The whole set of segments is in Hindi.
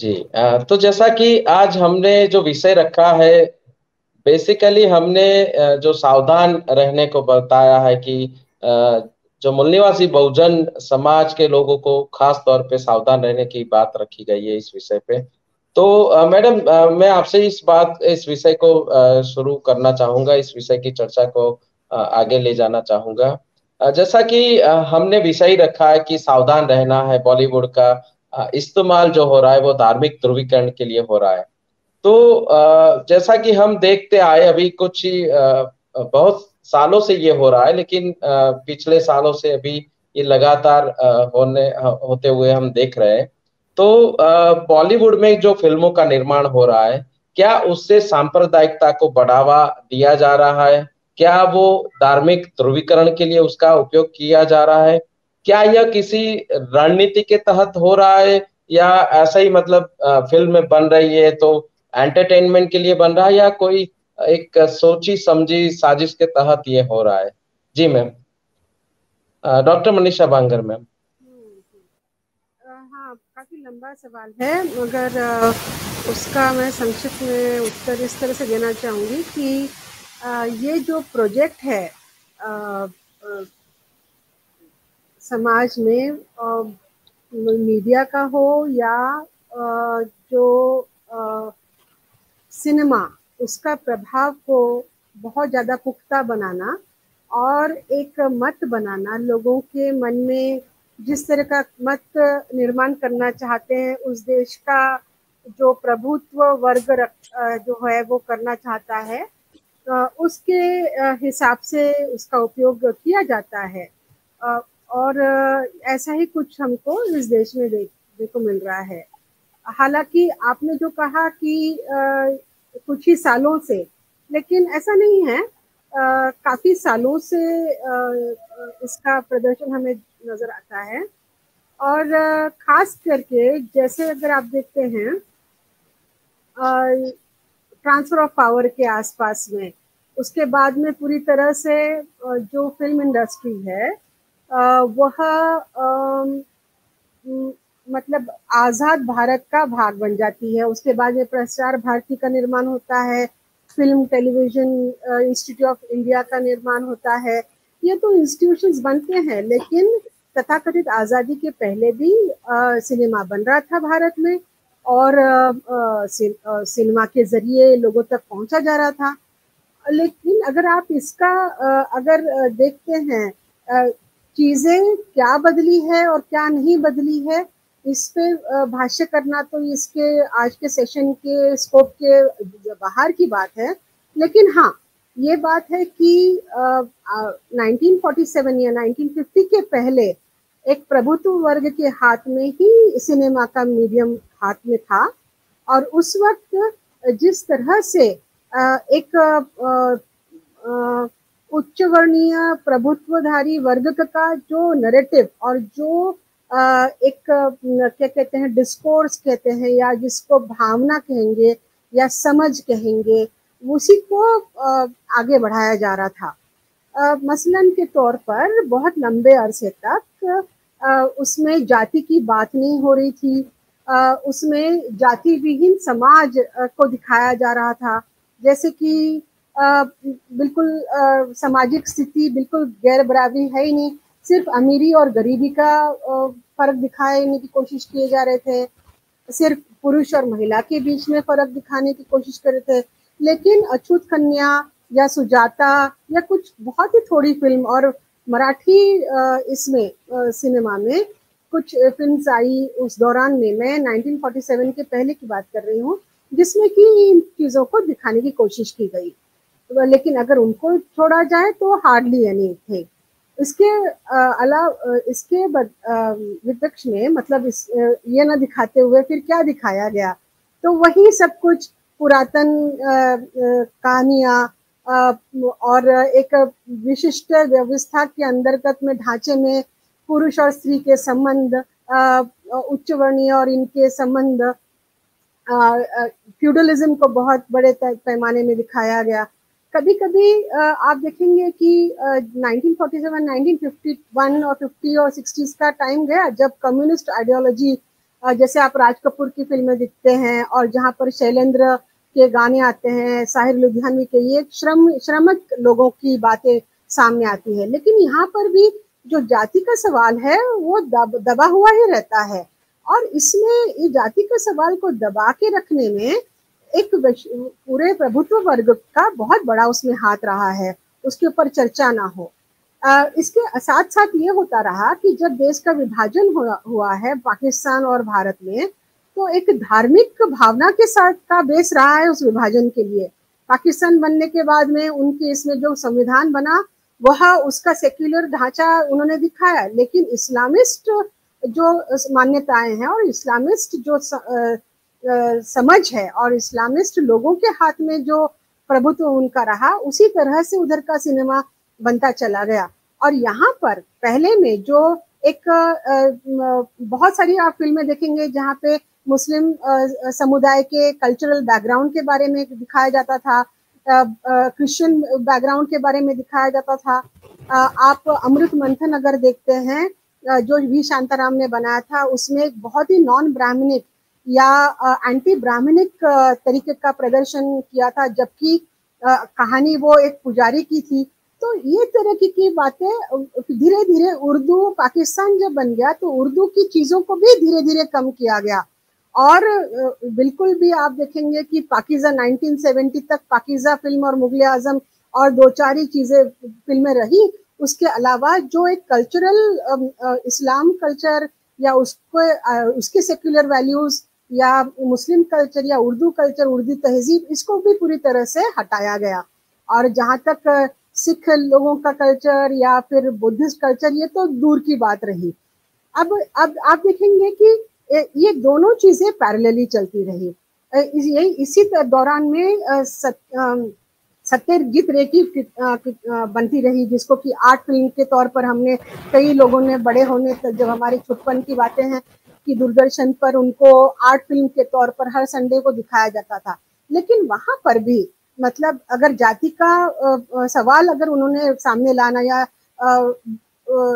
जी। तो जैसा कि आज हमने जो विषय रखा है, बेसिकली हमने जो सावधान रहने को बताया है कि जो मूल निवासी बहुजन समाज के लोगों को खास तौर पे सावधान रहने की बात रखी गई है इस विषय पे। तो मैडम, मैं आपसे इस विषय को शुरू करना चाहूंगा, इस विषय की चर्चा को आगे ले जाना चाहूंगा। जैसा कि हमने विषय रखा है कि सावधान रहना है, बॉलीवुड का इस्तेमाल जो हो रहा है वो धार्मिक ध्रुवीकरण के लिए हो रहा है। तो जैसा कि हम देखते आए अभी कुछ ही बहुत सालों से ये हो रहा है, लेकिन पिछले सालों से अभी ये लगातार होते हुए हम देख रहे हैं। तो बॉलीवुड में जो फिल्मों का निर्माण हो रहा है, क्या उससे सांप्रदायिकता को बढ़ावा दिया जा रहा है? क्या वो धार्मिक ध्रुवीकरण के लिए उसका उपयोग किया जा रहा है? क्या यह किसी रणनीति के तहत हो रहा है, या ऐसा ही मतलब फिल्म में बन रही है तो एंटरटेनमेंट के लिए बन रहा है, या कोई एक सोची समझी साजिश के तहत ये हो रहा है? जी मैम। डॉक्टर मनीषा बांगर मैम। हाँ, काफी लंबा सवाल है, मगर उसका मैं संक्षिप्त में उत्तर इस तरह से देना चाहूँगी कि ये जो प्रोजेक्ट है अ, अ, समाज में, मीडिया का हो या जो सिनेमा, उसका प्रभाव को बहुत ज़्यादा पुख्ता बनाना और एक मत बनाना, लोगों के मन में जिस तरह का मत निर्माण करना चाहते हैं, उस देश का जो प्रभुत्व वर्ग जो है वो करना चाहता है, उसके हिसाब से उसका उपयोग किया जाता है। अ, और ऐसा ही कुछ हमको इस देश में देखने को मिल रहा है। हालांकि आपने जो कहा कि कुछ ही सालों से, लेकिन ऐसा नहीं है, काफी सालों से इसका प्रदर्शन हमें नजर आता है। और खास करके जैसे अगर आप देखते हैं ट्रांसफर ऑफ पावर के आसपास में, उसके बाद में पूरी तरह से जो फिल्म इंडस्ट्री है वह मतलब आजाद भारत का भाग बन जाती है। उसके बाद में प्रसार भारती का निर्माण होता है, film television institute of India का निर्माण होता है। ये तो इंस्टीट्यूशंस बनते हैं, लेकिन तथाकथित आज़ादी के पहले भी सिनेमा बन रहा था भारत में, और सिनेमा के जरिए लोगों तक पहुंचा जा रहा था। लेकिन अगर आप इसका अगर देखते हैं चीजें क्या बदली है और क्या नहीं बदली है, इस पे भाष्य करना तो इसके आज के सेशन के स्कोप के बाहर की बात है। लेकिन हाँ, ये बात है कि 1947 या 1950 के पहले एक प्रभुत्व वर्ग के हाथ में ही सिनेमा का मीडियम हाथ में था, और उस वक्त जिस तरह से एक उच्च वर्णीय प्रभुत्वधारी वर्ग का जो नैरेटिव और जो एक क्या कहते हैं, डिस्कोर्स कहते हैं, या जिसको भावना कहेंगे या समझ कहेंगे, उसी को आगे बढ़ाया जा रहा था। मसलन के तौर पर बहुत लंबे अरसे तक उसमें जाति की बात नहीं हो रही थी। उसमें जाति विहीन समाज को दिखाया जा रहा था, जैसे कि बिल्कुल सामाजिक स्थिति बिल्कुल गैर बराबरी है ही नहीं, सिर्फ अमीरी और गरीबी का फर्क दिखाने की कोशिश किए जा रहे थे, सिर्फ पुरुष और महिला के बीच में फर्क दिखाने की कोशिश कर रहे थे। लेकिन अछूत कन्या या सुजाता या कुछ बहुत ही थोड़ी फिल्म, और मराठी इसमें सिनेमा में कुछ फिल्म्स आई उस दौरान में, मैं 1947 के पहले की बात कर रही हूँ, जिसमें कि इन चीज़ों को दिखाने की कोशिश की गई। लेकिन अगर उनको छोड़ा जाए तो हार्डली एनी थे। इसके अलावा इसके विपक्ष में, मतलब ये ना दिखाते हुए फिर क्या दिखाया गया, तो वही सब कुछ पुरातन कहानियाँ और एक विशिष्ट व्यवस्था के अंतर्गत में ढांचे में पुरुष और स्त्री के संबंध, उच्च वर्णीय और इनके संबंध, फ्यूडलिज्म को बहुत बड़े पैमाने में दिखाया गया। कभी कभी आप देखेंगे कि 1947, 1951 और 50 और 60s का टाइम गया जब कम्युनिस्ट आइडियोलॉजी जैसे आप राज कपूर की फिल्में दिखते हैं और जहाँ पर शैलेंद्र के गाने आते हैं, साहिर लुधियानवी के, ये श्रमिक लोगों की बातें सामने आती है। लेकिन यहाँ पर भी जो जाति का सवाल है वो दबा हुआ ही रहता है, और इसमें ये जाति के सवाल को दबा के रखने में एक पूरे प्रभुत्व वर्ग का बहुत बड़ा उसमें हाथ रहा है, उसके ऊपर चर्चा ना हो। इसके साथ साथ ये होता रहा कि जब देश का विभाजन हुआ है पाकिस्तान और भारत में, तो एक धार्मिक भावना के साथ का बेस रहा है उस विभाजन के लिए। पाकिस्तान बनने के बाद में उनके इसमें जो संविधान बना वह उसका सेक्युलर ढांचा उन्होंने दिखाया, लेकिन इस्लामिस्ट जो मान्यताएं हैं और इस्लामिस्ट जो समझ है और इस्लामिस्ट लोगों के हाथ में जो प्रभुत्व उनका रहा, उसी तरह से उधर का सिनेमा बनता चला गया। और यहाँ पर पहले में जो एक बहुत सारी आप फिल्में देखेंगे जहाँ पे मुस्लिम समुदाय के कल्चरल बैकग्राउंड के बारे में दिखाया जाता था, क्रिश्चियन बैकग्राउंड के बारे में दिखाया जाता था। आप अमृत मंथन अगर देखते हैं जो वी शांताराम ने बनाया था, उसमें बहुत ही नॉन ब्राह्मणिक या एंटी ब्राह्मणिक तरीके का प्रदर्शन किया था, जबकि कहानी वो एक पुजारी की थी। तो ये तरह की बातें धीरे धीरे उर्दू पाकिस्तान जब बन गया तो उर्दू की चीजों को भी धीरे धीरे कम किया गया। और बिल्कुल भी आप देखेंगे कि पाकीज़ा 1970 तक पाकीज़ा फिल्म और मुगले आजम और दो चार ही चीजें फिल्में रही। उसके अलावा जो एक कल्चरल इस्लाम कल्चर या उसके सेक्युलर वैल्यूज या मुस्लिम कल्चर या उर्दू कल्चर, उर्दू तहजीब, इसको भी पूरी तरह से हटाया गया। और जहाँ तक सिख लोगों का कल्चर या फिर बुद्धिस्ट कल्चर, ये तो दूर की बात रही। अब आप देखेंगे कि ये दोनों चीजें पैरेलली चलती रही। यही इसी दौरान में सत्यजीत रे की बनती रही, जिसको कि आर्ट फिल्म के तौर पर हमने कई लोगों ने बड़े होने तक, जब हमारे छुटपन की बातें हैं कि दूरदर्शन पर उनको आर्ट फिल्म के तौर पर हर संडे को दिखाया जाता था। लेकिन वहां पर भी मतलब अगर जाति का सवाल अगर उन्होंने सामने लाना या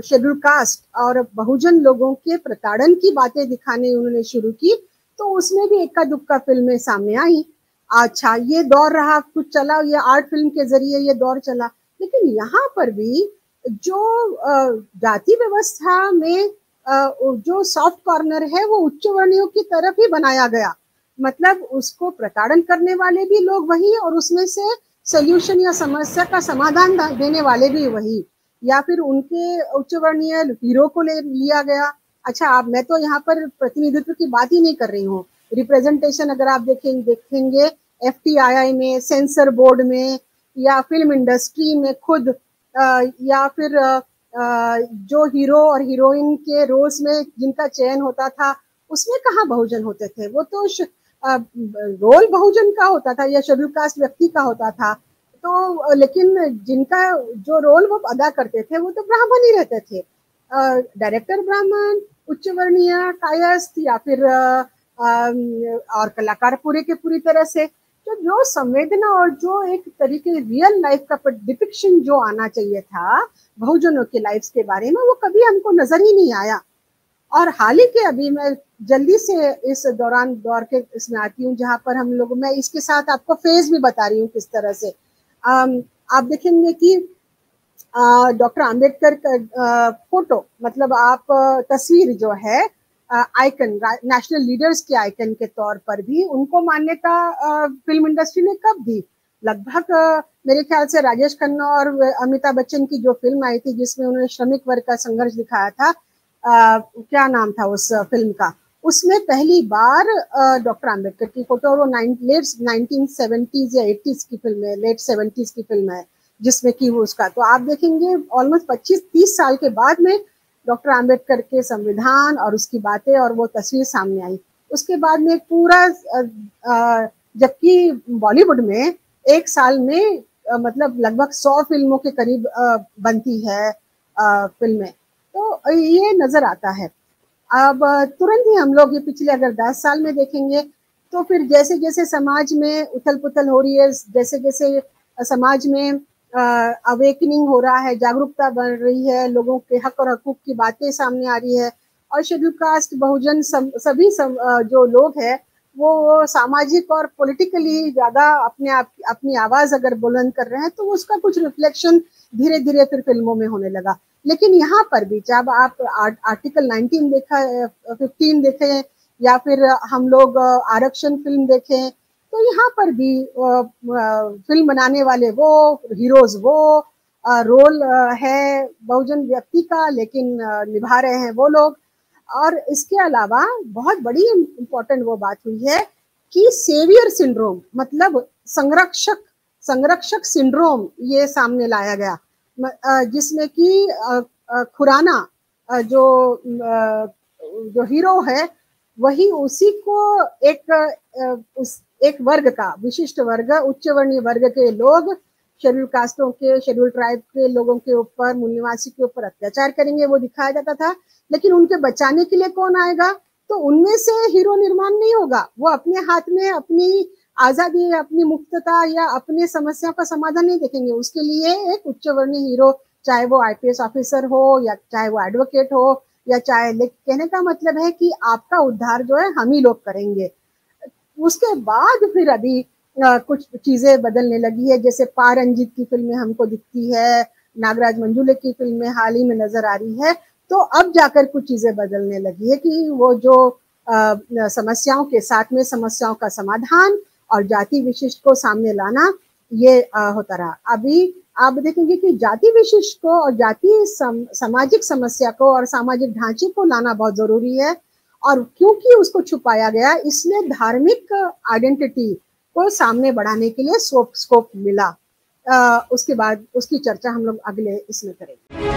शेड्यूल कास्ट और बहुजन लोगों के प्रताड़न की बातें दिखाने उन्होंने शुरू की, तो उसमें भी इक्का दुक्का फिल्में सामने आई। अच्छा, ये दौर रहा, कुछ चला, ये आर्ट फिल्म के जरिए ये दौर चला। लेकिन यहाँ पर भी जो जाति व्यवस्था में जो सॉफ्ट कॉर्नर है वो उच्च वर्णियों की तरफ ही बनाया गया। मतलब उसको प्रताड़न करने वाले भी लोग वही, और उसमें से सोल्यूशन या समस्या का समाधान देने वाले भी वही, या फिर उनके उच्च वर्णीय हीरो को लिया गया। अच्छा, आप मैं तो यहाँ पर प्रतिनिधित्व की बात ही नहीं कर रही हूँ। रिप्रेजेंटेशन अगर आप देखेंगे FTII में, सेंसर बोर्ड में, या फिल्म इंडस्ट्री में खुद, या फिर जो हीरो और हीरोइन के रोल्स में जिनका चयन होता था, उसमें कहाँ बहुजन होते थे? वो तो रोल बहुजन का होता था या शेड्यूल कास्ट व्यक्ति का होता था। तो लेकिन जिनका जो रोल वो अदा करते थे वो तो ब्राह्मण ही रहते थे। डायरेक्टर ब्राह्मण, उच्च वर्णीय, कायस्थ, या फिर और कलाकार पूरे के पूरी तरह से। तो जो संवेदना और जो एक तरीके रियल लाइफ का डिपिक्शन जो आना चाहिए था बहुजनों के लाइफ के बारे में, वो कभी हमको नजर ही नहीं आया। और हाल ही के अभी मैं जल्दी से इस दौर के इसमें आती हूँ जहां पर हम लोग, मैं इसके साथ आपको फेज भी बता रही हूँ किस तरह से। आप देखेंगे कि डॉक्टर आम्बेडकर का फोटो, मतलब आप तस्वीर जो है आइकन, नेशनल लीडर्स के आइकन के तौर पर भी उनको मान्यता फिल्म इंडस्ट्री ने कब दी? लगभग मेरे ख्याल से राजेश खन्ना और अमिताभ बच्चन की जो फिल्म आई थी जिसमें उन्होंने श्रमिक वर्ग का संघर्ष दिखाया था, क्या नाम था उस फिल्म का, उसमें पहली बार डॉक्टर आम्बेडकर की फोटो, वो लेट 1970s या 80s की फिल्म है, लेट 70s की फिल्म है जिसमें कि वो उसका, तो आप देखेंगे ऑलमोस्ट 25-30 साल के बाद में डॉक्टर आम्बेडकर के संविधान और उसकी बातें और वो तस्वीर सामने आई। उसके बाद में पूरा जबकि बॉलीवुड में एक साल में मतलब लगभग 100 फिल्मों के करीब बनती है फिल्में, तो ये नजर आता है। अब तुरंत ही हम लोग ये पिछले अगर 10 साल में देखेंगे तो फिर जैसे जैसे समाज में उथल पुथल हो रही है, जैसे जैसे समाज में अवेकनिंग हो रहा है, जागरूकता बढ़ रही है, लोगों के हक और हकूक की बातें सामने आ रही है, और शेड्यूल कास्ट बहुजन सभी जो लोग हैं वो सामाजिक और पॉलिटिकली ज्यादा अपनी आवाज अगर बुलंद कर रहे हैं तो उसका कुछ रिफ्लेक्शन धीरे धीरे फिर फिल्मों में होने लगा। लेकिन यहाँ पर भी जब आप आर्टिकल 19 देखा 15 देखे या फिर हम लोग आरक्षण फिल्म देखें तो यहाँ पर भी फिल्म बनाने वाले वो हीरोज वो रोल है बहुजन व्यक्ति का, लेकिन निभा रहे हैं वो लोग। और इसके अलावा बहुत बड़ी इम्पोर्टेंट वो बात हुई है कि सेवियर सिंड्रोम मतलब संरक्षक सिंड्रोम ये सामने लाया गया, जिसमें कि खुराना जो हीरो है वही उसी को एक वर्ग का विशिष्ट वर्ग उच्च वर्णीय वर्ग के लोग शेड्यूल कास्टों के शेड्यूल ट्राइब के लोगों के ऊपर मूल निवासी के ऊपर अत्याचार करेंगे वो दिखाया जाता था। लेकिन उनके बचाने के लिए कौन आएगा? तो उनमें से हीरो निर्माण नहीं होगा, वो अपने हाथ में अपनी आजादी अपनी मुक्तता या अपने समस्या का समाधान नहीं देखेंगे। उसके लिए एक उच्च वर्णीय हीरो, चाहे वो आईपीएस ऑफिसर हो या चाहे वो एडवोकेट हो या चाहे, कहने का मतलब है कि आपका उद्धार जो है हम ही लोग करेंगे। उसके बाद फिर अभी कुछ चीजें बदलने लगी है, जैसे पा रंजीत की फिल्में हमको दिखती है, नागराज मंजुले की फिल्में हाल ही में नजर आ रही है। तो अब जाकर कुछ चीजें बदलने लगी है कि वो जो समस्याओं के साथ में समस्याओं का समाधान और जाति विशिष्ट को सामने लाना ये होता रहा। अभी आप देखेंगे कि जाति विशिष्ट को और जाति सामाजिक समस्या को और सामाजिक ढांचे को लाना बहुत जरूरी है। और क्योंकि उसको छुपाया गया इसलिए धार्मिक आइडेंटिटी को सामने बढ़ाने के लिए स्कोप मिला। उसके बाद उसकी चर्चा हम लोग अगले इसमें करेंगे।